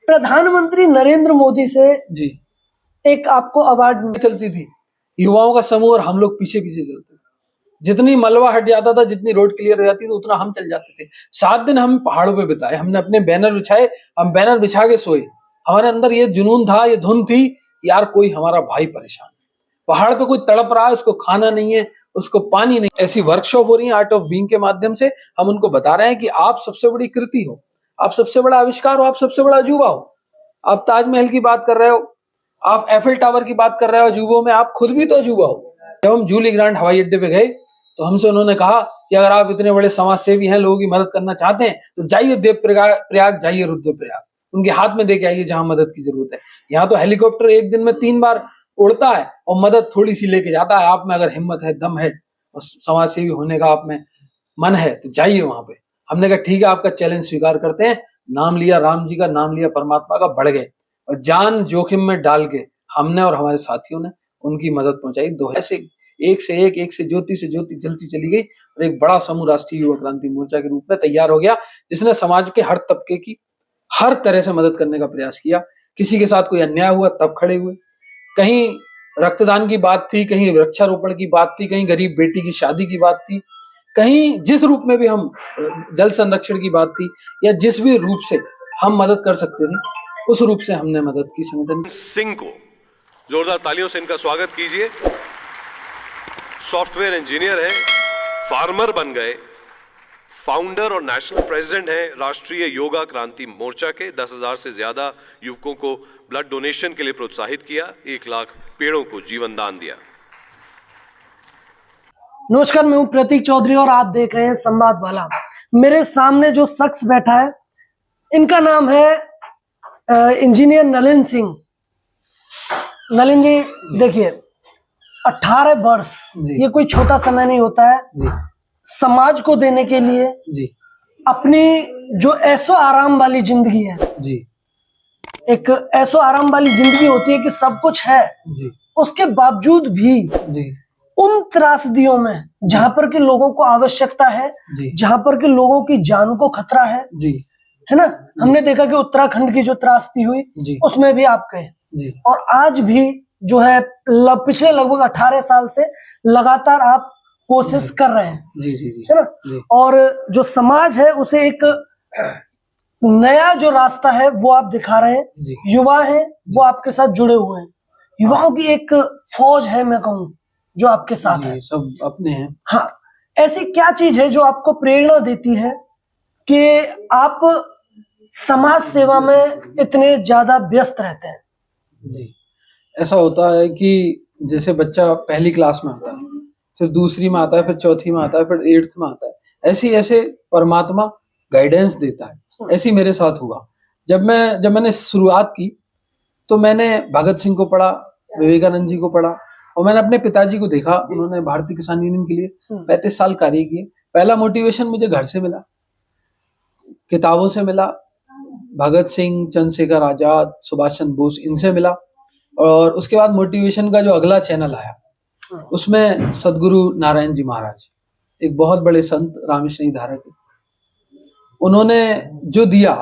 प्रधानमंत्री नरेंद्र मोदी से जी एक आपको अवार्ड चलती थी, युवाओं का समूह और हम लोग पीछे पीछे चलते थे। जितनी मलबा हट जाता था, जितनी रोड क्लियर हो जाती थी, उतना हम चल जाते थे। 7 दिन हम पहाड़ों पे बिताए, हमने अपने बैनर बिछाए, हम बैनर बिछा के सोए। हमारे अंदर ये जुनून था, ये धुन थी, यार कोई हमारा भाई परेशान है, पहाड़ पे कोई तड़प रहा है, उसको खाना नहीं है, उसको पानी नहीं। ऐसी वर्कशॉप हो रही है आर्ट ऑफ बीइंग के माध्यम से, हम उनको बता रहे हैं कि आप सबसे बड़ी कृति हो, आप सबसे बड़ा आविष्कार हो, आप सबसे बड़ा अजूबा हो। आप ताजमहल की बात कर रहे हो, आप एफिल टावर की बात कर रहे हो अजूबों में, आप खुद भी तो अजूबा हो। जब हम जूली ग्रांट हवाई अड्डे पे गए तो हमसे उन्होंने कहा कि अगर आप इतने बड़े समाज सेवी हैं, लोगों की मदद करना चाहते हैं, तो जाइए देव प्रयाग, जाइए रुद्रप्रयाग, उनके हाथ में दे के आइए जहां मदद की जरूरत है। यहाँ तो हेलीकॉप्टर एक दिन में 3 बार उड़ता है और मदद थोड़ी सी लेके जाता है। आप में अगर हिम्मत है, दम है और समाज सेवी होने का आप में मन है, तो जाइए वहां पे। हमने कहा ठीक है, आपका चैलेंज स्वीकार करते हैं। नाम लिया राम जी का, नाम लिया परमात्मा का, बढ़ गए और जान जोखिम में डाल के हमने और हमारे साथियों ने उनकी मदद पहुंचाई। दो ऐसे एक से ज्योति जलती चली गई और एक बड़ा समूह राष्ट्रीय युवा क्रांति मोर्चा के रूप में तैयार हो गया, जिसने समाज के हर तबके की हर तरह से मदद करने का प्रयास किया। किसी के साथ कोई अन्याय हुआ तब खड़े हुए, कहीं रक्तदान की बात थी, कहीं वृक्षारोपण की बात थी, कहीं गरीब बेटी की शादी की बात थी, कहीं जिस रूप में भी हम जल संरक्षण की बात थी, या जिस भी रूप से हम मदद कर सकते थे, उस रूप से हमने मदद की। संगठन सिंह को जोरदार तालियों से इनका स्वागत कीजिए। सॉफ्टवेयर इंजीनियर हैं, फार्मर बन गए, फाउंडर और नेशनल प्रेसिडेंट हैं राष्ट्रीय योगा क्रांति मोर्चा के। 10,000 से ज्यादा युवकों को ब्लड डोनेशन के लिए प्रोत्साहित किया, 1 लाख पेड़ों को जीवन दान दिया। नमस्कार, मैं हूं प्रतीक चौधरी और आप देख रहे हैं संवाद वाला। मेरे सामने जो शख्स बैठा है, इनका नाम है इंजीनियर नलिन सिंह। नलिन जी, देखिए 18 वर्ष ये कोई छोटा समय नहीं होता है। जी। समाज को देने के लिए जी। अपनी जो ऐशो आराम वाली जिंदगी है, जी। एक ऐशो आराम वाली जिंदगी होती है कि सब कुछ है, जी। उसके बावजूद भी जी। उन त्रासदियों में जहां पर के लोगों को आवश्यकता है, जहां पर के लोगों की जान को खतरा है, जी, है ना। हमने देखा कि उत्तराखंड की जो त्रासदी हुई उसमें भी आप गए, और आज भी जो है पिछले लगभग 18 साल से लगातार आप कोशिश कर रहे हैं, जी, जी, जी, है ना। और जो समाज है उसे एक नया जो रास्ता है वो आप दिखा रहे हैं। युवा हैं वो आपके साथ जुड़े हुए हैं, युवाओं की एक फौज है, मैं कहूँ, जो आपके साथ है। सब अपने हैं। हाँ, ऐसी क्या चीज है जो आपको प्रेरणा देती है कि आप समाज सेवा में इतने ज्यादा व्यस्त रहते हैं? जी, ऐसा होता है कि जैसे बच्चा पहली क्लास में आता है, फिर दूसरी में आता है, फिर चौथी में आता है, फिर 8th में आता है, ऐसे परमात्मा गाइडेंस देता है। ऐसी मेरे साथ हुआ। जब मैंने शुरुआत की तो मैंने भगत सिंह को पढ़ा, विवेकानंद जी को पढ़ा, और मैंने अपने पिताजी को देखा। उन्होंने भारतीय किसान यूनियन के लिए 35 साल कार्य किए। पहला मोटिवेशन मुझे घर से मिला, किताबों से मिला, भगत सिंह, चंद्रशेखर आजाद, सुभाष चंद्र बोस, इनसे मिला। और उसके बाद मोटिवेशन का जो अगला चैनल आया, उसमें सदगुरु नारायण जी महाराज, एक बहुत बड़े संत, रामेश्वरी धारा के, उन्होंने जो दिया,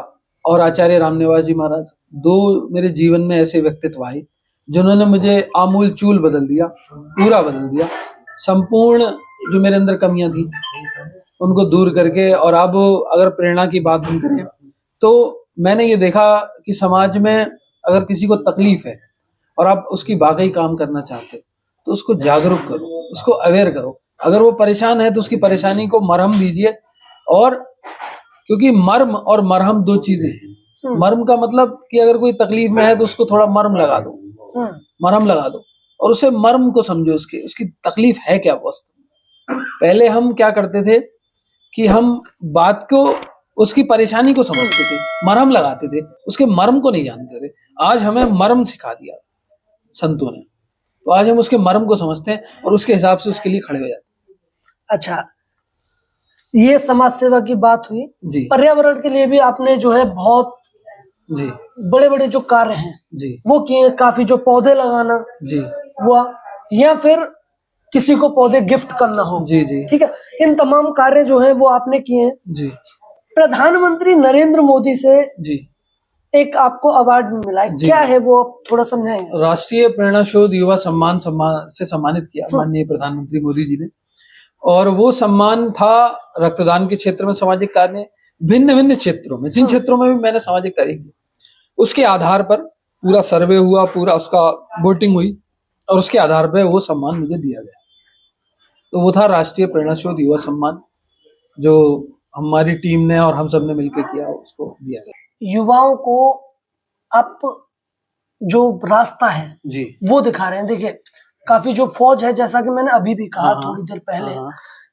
और आचार्य रामनिवास जी महाराज, 2 मेरे जीवन में ऐसे व्यक्तित्व आए जिन्होंने मुझे आमूल चूल बदल दिया, पूरा बदल दिया। संपूर्ण जो मेरे अंदर कमियां थी उनको दूर करके, और अब अगर प्रेरणा की बात हम करें तो मैंने ये देखा कि समाज में अगर किसी को तकलीफ है और आप उसकी वाकई काम करना चाहते हो, तो उसको जागरूक करो, उसको अवेयर करो। अगर वो परेशान है तो उसकी परेशानी को मरहम दीजिए। और क्योंकि मर्म और मरहम 2 चीजें हैं। मर्म का मतलब कि अगर कोई तकलीफ में है तो उसको थोड़ा मर्म लगा दो, मरहम लगा दो, और उसे मर्म को समझो, उसकी तकलीफ है क्या वास्तव में। पहले हम क्या करते थे कि हम बात को, उसकी परेशानी को समझते थे, मरहम लगाते थे, उसके मर्म को नहीं जानते थे। आज हमें मर्म सिखा दिया संतों ने, तो आज हम उसके मर्म को समझते हैं और उसके हिसाब से उसके लिए खड़े हो जाते हैं। अच्छा, ये समाज सेवा की बात हुई। पर्यावरण के लिए भी आपने जो है बहुत बड़े बड़े जो कार्य हैं वो किए, काफी, जो पौधे लगाना हुआ, या फिर किसी को पौधे गिफ्ट करना हो, ठीक है, इन तमाम कार्य जो है वो आपने किए हैं। प्रधानमंत्री नरेंद्र मोदी से एक आपको अवार्ड भी मिला है, क्या है वो, आप थोड़ा समझाएंगे? राष्ट्रीय प्रेरणा शोध युवा सम्मान से सम्मानित किया माननीय प्रधानमंत्री मोदी जी ने, और वो सम्मान था रक्तदान के क्षेत्र में, सामाजिक कार्य भिन्न भिन्न क्षेत्रों में, जिन क्षेत्रों में भी मैंने सामाजिक कार्य किया उसके आधार पर पूरा सर्वे हुआ, पूरा उसका वोटिंग हुई और उसके आधार पर वो सम्मान मुझे दिया गया। तो वो था राष्ट्रीय प्रेरणा शोध युवा सम्मान, जो हमारी टीम ने और हम सब ने मिलकर किया, उसको दिया गया। युवाओं को आप जो रास्ता है जी वो दिखा रहे हैं। देखिए काफी जो फौज है, जैसा कि मैंने अभी भी कहा थोड़ी देर पहले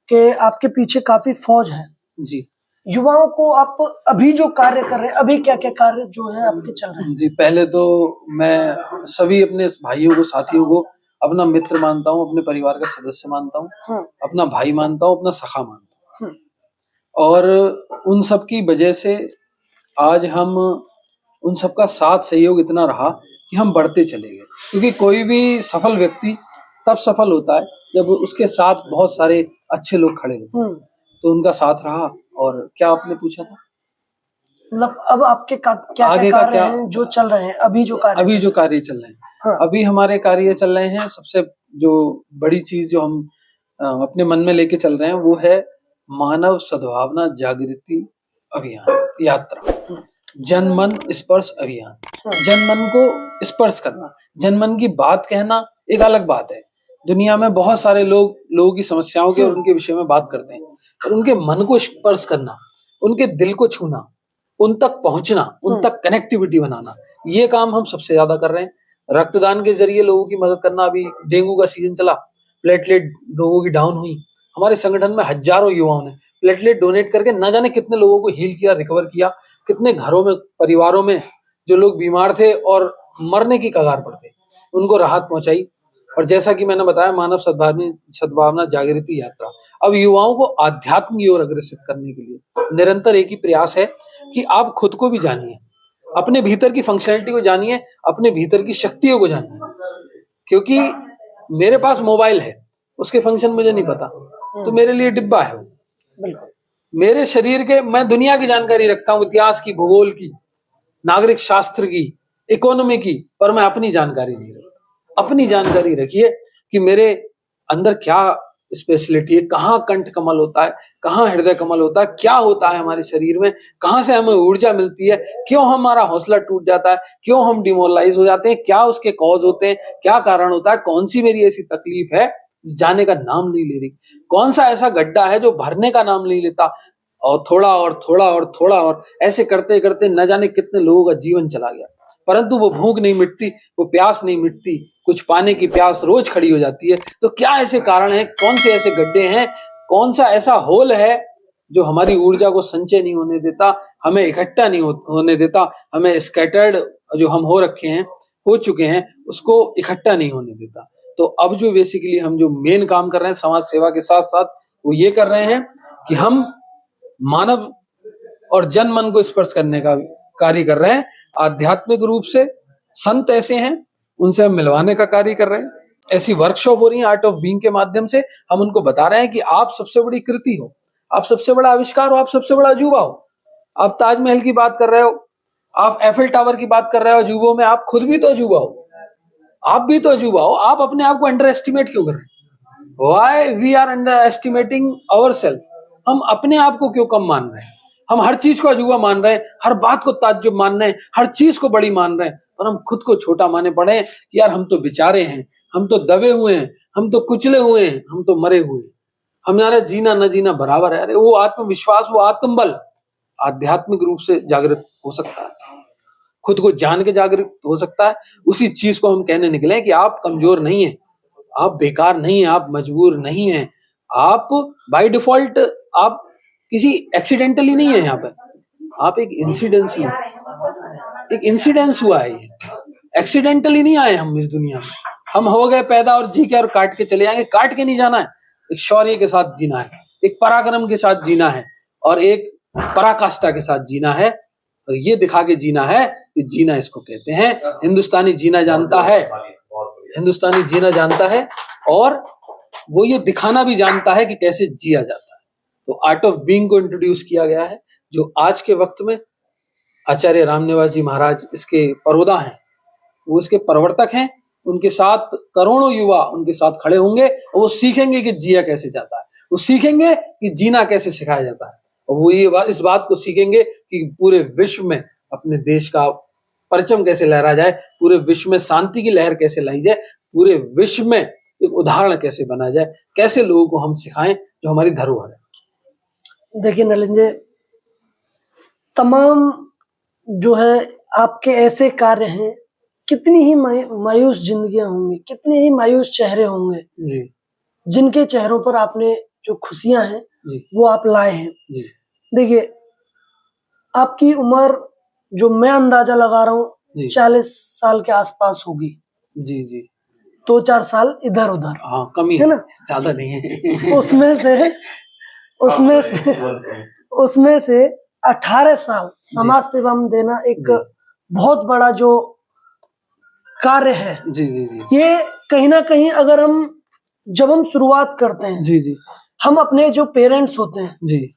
कि आपके पीछे काफी फौज है जी। युवाओं को आप अभी जो कार्य कर रहे हैं, अभी क्या क्या कार्य जो है आपके चल रहे हैं? जी, पहले तो मैं सभी अपने भाइयों को, साथियों को अपना मित्र मानता हूँ, अपने परिवार का सदस्य मानता हूँ, अपना भाई मानता हूँ, अपना सखा मानता हूँ, और उन सब की वजह से आज हम, उन सबका साथ सहयोग इतना रहा कि हम बढ़ते चले गए। क्योंकि कोई भी सफल व्यक्ति तब सफल होता है जब उसके साथ बहुत सारे अच्छे लोग खड़े होते हैं, तो उनका साथ रहा। और क्या आपने पूछा था? मतलब अब आपके क्या आगे क्या का कार्य हैं जो चल रहे हैं, अभी जो कार्य चल रहे हैं? अभी हमारे कार्य चल रहे हैं, सबसे जो बड़ी चीज जो हम अपने मन में लेके चल रहे हैं वो है मानव सद्भावना जागृति अभियान यात्रा, जनमन स्पर्श अभियान। जनमन को स्पर्श करना, जनमन की बात कहना एक अलग बात है। दुनिया में बहुत सारे लोगों की समस्याओं के और उनके विषय में बात करते हैं, और उनके मन को स्पर्श करना, उनके दिल को छूना, उन तक पहुंचना, उन तक कनेक्टिविटी बनाना, ये काम हम सबसे ज्यादा कर रहे हैं। रक्तदान के जरिए लोगों की मदद करना। अभी डेंगू का सीजन चला, प्लेटलेट लोगों की डाउन हुई, हमारे संगठन में हजारों युवाओं ने प्लेटलेट डोनेट करके न जाने कितने लोगों को हील किया, रिकवर किया, कितने घरों में, परिवारों में जो लोग बीमार थे और मरने की कगार पर थे, उनको राहत पहुंचाई। और जैसा कि मैंने बताया, मानव सद्भावना जागृति यात्रा अब युवाओं को आध्यात्म की ओर अग्रसित करने के लिए निरंतर एक ही प्रयास है कि आप खुद को भी जानिए, अपने भीतर की फंक्शनलिटी को जानिए, अपने भीतर की शक्तियों को जानिए। क्योंकि मेरे पास मोबाइल है, उसके फंक्शन मुझे नहीं पता, तो मेरे लिए डिब्बा है वो। मेरे शरीर के, मैं दुनिया की जानकारी रखता हूँ, इतिहास की, भूगोल की, नागरिक शास्त्र की, इकोनॉमी की, पर मैं अपनी जानकारी नहीं रखता। अपनी जानकारी रखिए कि मेरे अंदर क्या स्पेशलिटी है, कहाँ कंठ कमल होता है, कहाँ हृदय कमल होता है, क्या होता है हमारे शरीर में, कहाँ से हमें ऊर्जा मिलती है, क्यों हमारा हौसला टूट जाता है, क्यों हम डिमोरलाइज हो जाते हैं, क्या उसके कॉज होते हैं, क्या कारण होता है, कौन सी मेरी ऐसी तकलीफ है जाने का नाम नहीं ले रही, कौन सा ऐसा गड्ढा है जो भरने का नाम नहीं लेता, और थोड़ा और थोड़ा और थोड़ा और ऐसे करते करते न जाने कितने लोगों का जीवन चला गया, परंतु वो भूख नहीं मिटती, वो प्यास नहीं मिटती, कुछ पाने की प्यास रोज खड़ी हो जाती है। तो क्या ऐसे कारण हैं, कौन से ऐसे गड्ढे हैं, कौन सा ऐसा होल है जो हमारी ऊर्जा को संचय नहीं होने देता, हमें इकट्ठा नहीं होने देता, हमें स्कैटर्ड जो हम हो रखे हैं, हो चुके हैं, उसको इकट्ठा नहीं होने देता। तो अब जो बेसिकली हम जो मेन काम कर रहे हैं समाज सेवा के साथ साथ, वो ये कर रहे हैं कि हम मानव और जन मन को स्पर्श करने का कार्य कर रहे हैं। आध्यात्मिक रूप से संत ऐसे हैं, उनसे हम मिलवाने का कार्य कर रहे हैं। ऐसी वर्कशॉप हो रही है आर्ट ऑफ बीइंग के माध्यम से, हम उनको बता रहे हैं कि आप सबसे बड़ी कृति हो, आप सबसे बड़ा आविष्कार हो, आप सबसे बड़ा अजूबा हो। आप ताजमहल की बात कर रहे हो, आप एफिल टावर की बात कर रहे हो अजूबों में, आप खुद भी तो अजूबा हो, आप भी तो अजूबा हो। आप अपने आप को अंडर एस्टिमेट क्यों कर रहे हैं? Why we are underestimating ourself? हम अपने आप को क्यों कम मान रहे हैं? हम हर चीज को अजूबा मान रहे हैं, हर बात को ताज्जुब मान रहे हैं, हर चीज को बड़ी मान रहे हैं, और हम खुद को छोटा माने पड़े कि यार हम तो बेचारे हैं, हम तो दबे हुए हैं, हम तो कुचले हुए हैं, हम तो मरे हुए हैं, हमारा जीना न जीना बराबर है। अरे वो आत्मविश्वास, वो आत्मबल आध्यात्मिक रूप से जागृत हो सकता है, खुद को जान के जागृत हो सकता है। उसी चीज को हम कहने निकले कि आप कमजोर नहीं है, आप बेकार नहीं है, आप मजबूर नहीं है, आप बाय डिफॉल्ट, आप किसी एक्सीडेंटली नहीं है यहाँ पे, आप एक इंसिडेंस ही, एक इंसिडेंस हुआ है, ये एक्सीडेंटली नहीं आए हम इस दुनिया में। हम हो गए पैदा और जी के और काट के चले जाएंगे, काट के नहीं जाना है। एक शौर्य के साथ जीना है, एक पराक्रम के साथ जीना है, और एक पराकाष्ठा के साथ जीना है, और ये दिखा के जीना है कि जीना इसको कहते हैं। हिंदुस्तानी जीना जानता है, हिंदुस्तानी जीना जानता है, और वो ये दिखाना भी जानता है कि कैसे जिया जाता है। तो आर्ट ऑफ बीइंग को इंट्रोड्यूस किया गया है, जो आज के वक्त में आचार्य रामनिवास जी महाराज इसके परोदा हैं, वो इसके प्रवर्तक हैं। उनके साथ करोड़ों युवा उनके साथ खड़े होंगे और वो सीखेंगे कि जिया कैसे जाता है, वो सीखेंगे कि जीना कैसे सिखाया जाता है, और वो इस बात को सीखेंगे कि पूरे विश्व में अपने देश का परचम कैसे लहरा जाए, पूरे विश्व में शांति की लहर कैसे लाई जाए, पूरे विश्व में एक उदाहरण कैसे बना जाए, कैसे लोगों को हम सिखाएं जो हमारी धरोहर है। देखिए नलिन जी, तमाम जो है आपके ऐसे कार्य हैं, कितनी ही मायूस जिंदगियां होंगी, कितने ही मायूस चेहरे होंगे जी, जिनके चेहरों पर आपने जो खुशियां हैं जी, वो आप लाए हैं। जी, देखिए आपकी उम्र जो मैं अंदाजा लगा रहा हूँ जी, 40 साल के आसपास होगी। जी, जी, 2-4 साल इधर उधर, हाँ कमी है ना, ज्यादा नहीं है। उसमें से 18 साल समाज सेवा में देना एक बहुत बड़ा जो कार्य है। जी, जी, जी, ये कहीं ना कहीं अगर जब हम शुरुआत करते हैं, जी, जी, हम अपने जो पेरेंट्स होते हैं, जी,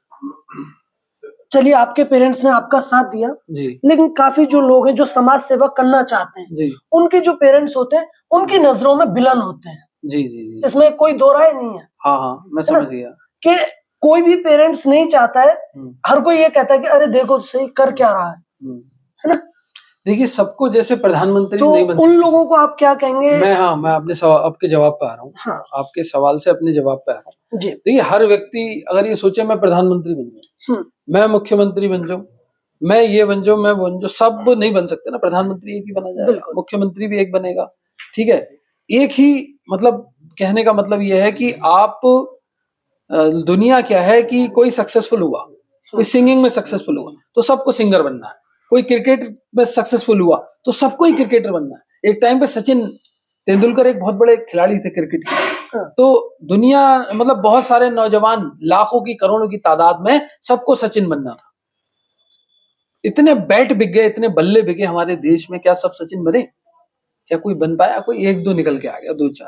चलिए आपके पेरेंट्स ने आपका साथ दिया, जी, लेकिन काफी जो लोग हैं जो समाज सेवा करना चाहते हैं, जी, उनके जो पेरेंट्स होते हैं उनकी नजरों में विलन होते हैं। जी, जी, जी, इसमें कोई दो राय नहीं है। हाँ हाँ मैं है ना? समझ गया। कि कोई भी पेरेंट्स नहीं चाहता है, हर कोई ये कहता है कि अरे देखो सही कर क्या रहा है ना। देखिए सबको जैसे प्रधानमंत्री तो नहीं बन उन सकते। लोगों को आप क्या कहेंगे? मैं अपने आपके जवाब पे आ रहा हूँ। हाँ। आपके सवाल से अपने जवाब पे आ रहा हूँ जी। देखिए हर व्यक्ति अगर ये सोचे मैं प्रधानमंत्री बन जाऊँ, मैं मुख्यमंत्री बन जाऊँ, मैं ये बन जाऊँ, मैं बन जाऊँ, सब नहीं बन सकते ना। प्रधानमंत्री एक ही बना जाएगा, मुख्यमंत्री भी एक बनेगा, ठीक है। एक ही मतलब कहने का मतलब यह है कि आप दुनिया क्या है कि कोई सक्सेसफुल हुआ, कोई सिंगिंग में सक्सेसफुल हुआ तो सबको सिंगर बनना है, कोई क्रिकेट में सक्सेसफुल हुआ तो सबको ही क्रिकेटर बनना है। एक टाइम पे सचिन तेंदुलकर एक बहुत बड़े खिलाड़ी थे क्रिकेट के, तो दुनिया मतलब बहुत सारे नौजवान लाखों की करोड़ों की तादाद में सबको सचिन बनना था। इतने बैट बिक गए, इतने बल्ले बिके हमारे देश में, क्या सब सचिन बने? क्या कोई बन पाया? कोई एक दो निकल के आ गया, 2-4।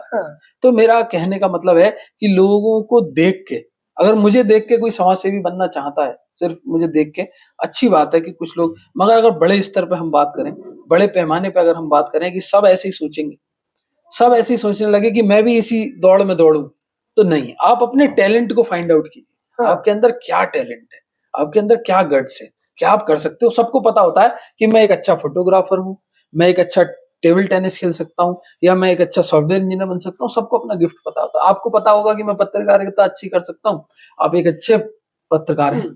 तो मेरा कहने का मतलब है कि लोगों को देख के, अगर मुझे देख के कोई समाज सेवी बनना चाहता है, सिर्फ मुझे देख के, अच्छी बात है कि कुछ लोग, मगर अगर बड़े स्तर पे हम बात करें, बड़े पैमाने पे अगर हम बात करें कि सब ऐसे ही सोचेंगे, सब ऐसे ही सोचने लगे कि मैं भी इसी दौड़ में दौड़ूं, तो नहीं। आप अपने टैलेंट को फाइंड आउट कीजिए, आपके अंदर क्या टैलेंट है, आपके अंदर क्या गट्स है, क्या आप कर सकते हो। सबको पता होता है कि मैं एक अच्छा फोटोग्राफर हूँ, मैं एक अच्छा टेबल टेनिस खेल सकता हूँ, या मैं एक अच्छा सॉफ्टवेयर इंजीनियर बन सकता हूँ। सबको अपना गिफ्ट पता होता है। आपको पता होगा कि मैं पत्रकारिता अच्छी कर सकता हूँ, आप एक अच्छे पत्रकार हैं,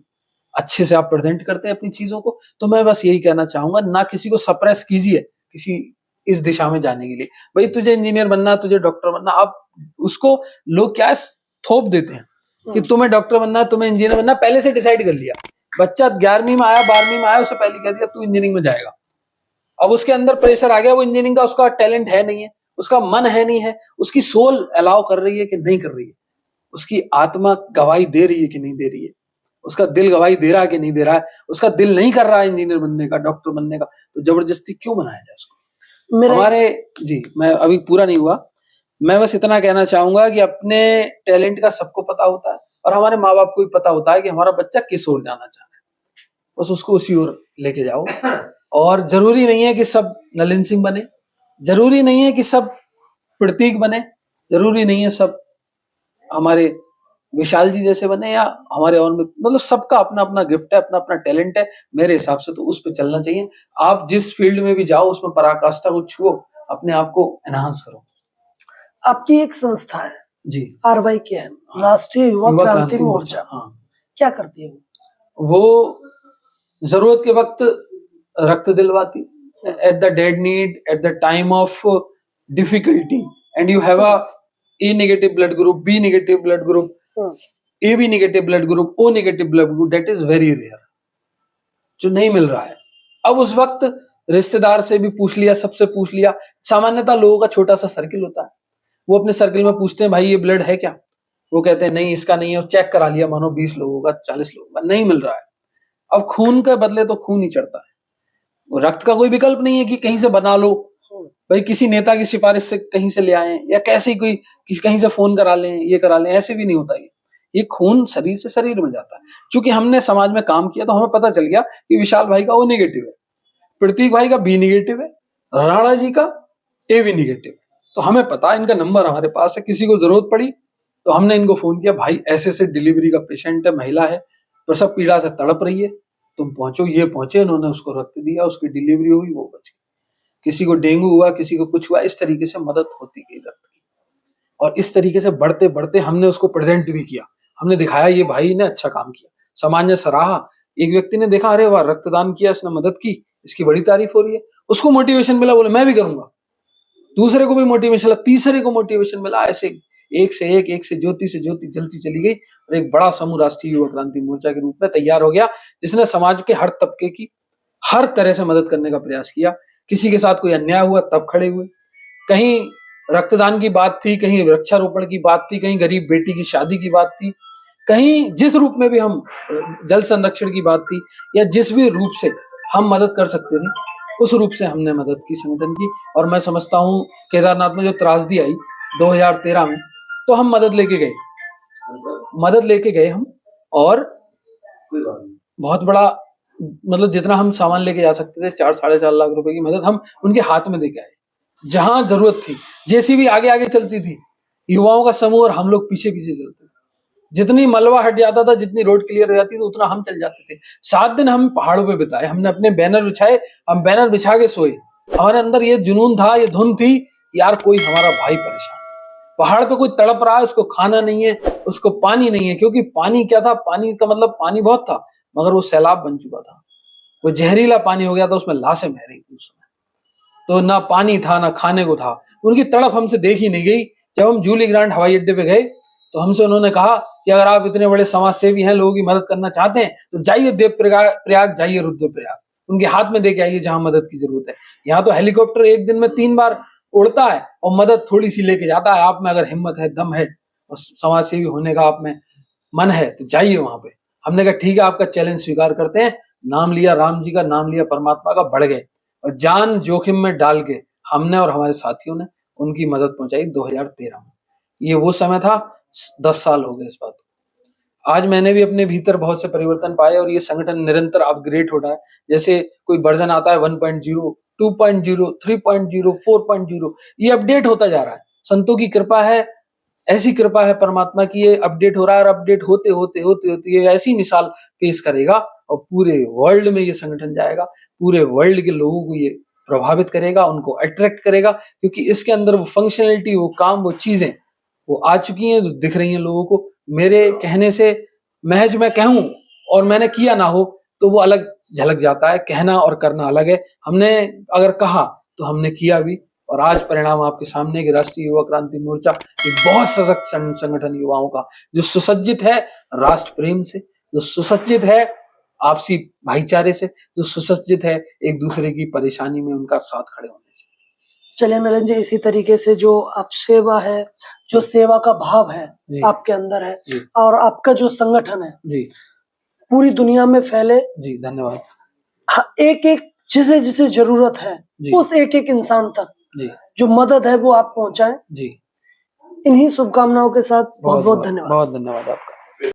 अच्छे से आप प्रेजेंट करते हैं अपनी चीजों को। तो मैं बस यही कहना चाहूंगा, ना किसी को सप्रेस कीजिए किसी इस दिशा में जाने के लिए। भाई तुझे इंजीनियर बनना, तुझे डॉक्टर बनना, आप उसको लोग क्या थोप देते हैं कि तुम्हें डॉक्टर बनना, तुम्हें इंजीनियर बनना, पहले से डिसाइड कर लिया। बच्चा 11वीं में आया, 12वीं में आया, उसे पहले कह दिया तू इंजीनियरिंग में जाएगा। अब उसके अंदर प्रेशर आ गया, वो इंजीनियरिंग का उसका टैलेंट है नहीं है, उसका मन है नहीं है, उसकी सोल अलाउ कर रही है कि नहीं कर रही है, उसकी आत्मा गवाही दे रही है कि नहीं दे रही है, उसका दिल गवाही दे रहा है कि नहीं दे रहा है, उसका दिल नहीं कर रहा है इंजीनियर बनने का, डॉक्टर बनने का, तो जबरदस्ती क्यों बनाया जाए उसको? हमारे जी, मैं अभी पूरा नहीं हुआ, मैं बस इतना कहना चाहूंगा कि अपने टैलेंट का सबको पता होता है, और हमारे माँ बाप को भी पता होता है कि हमारा बच्चा किस ओर जाना चाह रहा है, बस उसको उसी ओर लेके जाओ। और जरूरी नहीं है कि सब नलिन सिंह बने, जरूरी नहीं है कि सब प्रतीक बने, जरूरी नहीं है सब हमारे विशाल जी जैसे बने, या हमारे और मतलब सबका अपना अपना गिफ्ट है, अपना अपना टैलेंट है। मेरे हिसाब से तो उस पर चलना चाहिए। आप जिस फील्ड में भी जाओ उसमें पराकाष्ठा को छुओ, अपने आप को एनहांस करो। आपकी एक संस्था है जी, RY क्या है, राष्ट्रीय युवा क्रांति मोर्चा। हाँ, क्या करती है वो? जरूरत के वक्त रक्त दिलवाती, at the dead need, at the time of difficulty, and you have a A negative blood group, B negative blood group, AB negative blood group, O negative blood group, that is very rare, जो नहीं मिल रहा है। अब उस वक्त रिश्तेदार से भी पूछ लिया, सबसे पूछ लिया। सामान्यतः लोगों का छोटा सा सर्किल होता है, वो अपने सर्किल में पूछते हैं भाई ये ब्लड है क्या, वो कहते हैं नहीं इसका नहीं है, और चेक करा लिया मानो 20 लोगों का, 40 लोगों का, नहीं मिल रहा है। अब खून के बदले तो खून ही चढ़ता है, रक्त का कोई विकल्प नहीं है कि कहीं से बना लो, भाई किसी नेता की सिफारिश से कहीं से ले आए, या कैसे कोई कहीं से फोन करा लें, ये करा लें, ऐसे भी नहीं होता। ये खून शरीर से शरीर में जाता है। चूंकि हमने समाज में काम किया तो हमें पता चल गया कि विशाल भाई का O नेगेटिव है, प्रतीक भाई का B नेगेटिव है, राणा जी का AB नेगेटिव है। तो हमें पता, इनका नंबर हमारे पास है, किसी को जरूरत पड़ी तो हमने इनको फोन किया, भाई ऐसे ऐसे डिलीवरी का पेशेंट है, महिला है, प्रसव पीड़ा से तड़प रही है, तुम पहुंचो। ये पहुंचे, उन्होंने उसको रक्त दिया, उसकी डिलीवरी हुई, वो बच गई। किसी को डेंगू हुआ, किसी को कुछ हुआ, इस तरीके से मदद होती गई रक्त की। और इस तरीके से बढ़ते बढ़ते हमने उसको प्रेजेंट भी किया, हमने दिखाया ये भाई ने अच्छा काम किया, समाज ने सराहा। एक व्यक्ति ने देखा, अरे वाह, रक्तदान किया, इसने मदद की, इसकी बड़ी तारीफ हो रही है, उसको मोटिवेशन मिला, बोले मैं भी करूंगा। दूसरे को भी मोटिवेशन मिला, तीसरे को मोटिवेशन मिला, ऐसे एक से ज्योति जलती चली गई। और एक बड़ा समूह राष्ट्रीय युवा क्रांति मोर्चा के रूप में तैयार हो गया, जिसने समाज के हर तबके की हर तरह से मदद करने का प्रयास किया। किसी के साथ कोई अन्याय हुआ तब खड़े हुए, कहीं रक्तदान की बात थी, कहीं वृक्षारोपण की बात थी, कहीं गरीब बेटी की शादी की बात थी, कहीं जिस रूप में भी हम जल संरक्षण की बात थी, या जिस भी रूप से हम मदद कर सकते थे उस रूप से हमने मदद की संगठन की। और मैं समझता हूँ केदारनाथ में जो त्रासदी आई 2013 में, तो हम मदद लेके गए हम, और बहुत बड़ा, मतलब जितना हम सामान लेके जा सकते थे, 4-4.5 लाख रुपए की मदद हम उनके हाथ में देके आए। जहां जरूरत थी, जेसीबी आगे आगे चलती थी, युवाओं का समूह और हम लोग पीछे पीछे चलते थे। जितनी मलबा हट जाता था, जितनी रोड क्लियर हो जाती थी, उतना हम चल जाते थे। 7 दिन हम पहाड़ों पे बिताए, हमने अपने बैनर बिछाए, हम बैनर बिछा के सोए। हमारे अंदर ये जुनून था, ये धुन थी, यार कोई हमारा भाई परेशान, पहाड़ पे कोई तड़प रहा है, उसको खाना नहीं है, उसको पानी नहीं है। क्योंकि पानी क्या था, पानी का मतलब पानी बहुत था, मगर वो सैलाब बन चुका था, वो जहरीला पानी हो गया था, उसमें लाशें बह रही थी उस समय। तो ना पानी था, ना खाने को था। उनकी तड़प हमसे देखी नहीं गई। जब हम जूली ग्रांट हवाई अड्डे पे गए तो हमसे उन्होंने कहा कि अगर आप इतने बड़े समाज सेवी हैं, लोगों की मदद करना चाहते हैं, तो जाइए देवप्रयाग, जाइए रुद्रप्रयाग, उनके हाथ में देके आइए जहां मदद की जरूरत है। यहाँ तो हेलीकॉप्टर एक दिन में 3 बार उड़ता है और मदद थोड़ी सी लेके जाता है। आप में अगर हिम्मत है, दम है और समाज सेवी होने का आप में मन है तो जाइए वहां पे। हमने कहा ठीक है, आपका चैलेंज स्वीकार करते हैं। नाम लिया राम जी का, नाम लिया परमात्मा का, बढ़ गए और जान जोखिम में डाल के हमने और हमारे साथियों ने उनकी मदद पहुंचाई 2013 में। ये वो समय था, 10 साल हो गए इस बात को। आज मैंने भी अपने भीतर बहुत से परिवर्तन पाए और ये संगठन निरंतर अपग्रेड हो रहा है। जैसे कोई वर्जन आता है 1.0, 2.0, 3.0, 4.0, ये अपडेट होता जा रहा है। संतों की कृपा है, ऐसी कृपा है परमात्मा की, ये अपडेट हो रहा है और अपडेट होते होते होते होते ये ऐसी मिसाल पेश करेगा और पूरे वर्ल्ड में ये संगठन जाएगा, पूरे वर्ल्ड के लोगों को ये प्रभावित करेगा, उनको अट्रैक्ट करेगा। क्योंकि इसके अंदर वो फंक्शनलिटी, वो काम, वो चीजें वो आ चुकी हैं, जो दिख रही हैं लोगों को। मेरे कहने से महज मैं कहूं और मैंने किया ना हो तो वो अलग झलक जाता है, कहना और करना अलग है। हमने अगर कहा तो हमने किया भी, और आज परिणाम आपके सामने कि राष्ट्रीय युवा क्रांति मोर्चा एक बहुत सशक्त संगठन युवाओं का, जो सुसज्जित है राष्ट्र प्रेम से, जो सुसज्जित है आपसी भाईचारे से, जो सुसज्जित है एक दूसरे की परेशानी में उनका साथ खड़े होने से। चलिए मिलन जी, इसी तरीके से जो आप सेवा है, जो सेवा का भाव है आपके अंदर है और आपका जो संगठन है जी, पूरी दुनिया में फैले। जी धन्यवाद। एक एक जिसे जिसे जरूरत है उस एक एक इंसान तक जी जो मदद है वो आप पहुंचाएं। जी, इन्हीं शुभकामनाओं के साथ बहुत बहुत धन्यवाद। बहुत धन्यवाद आपका।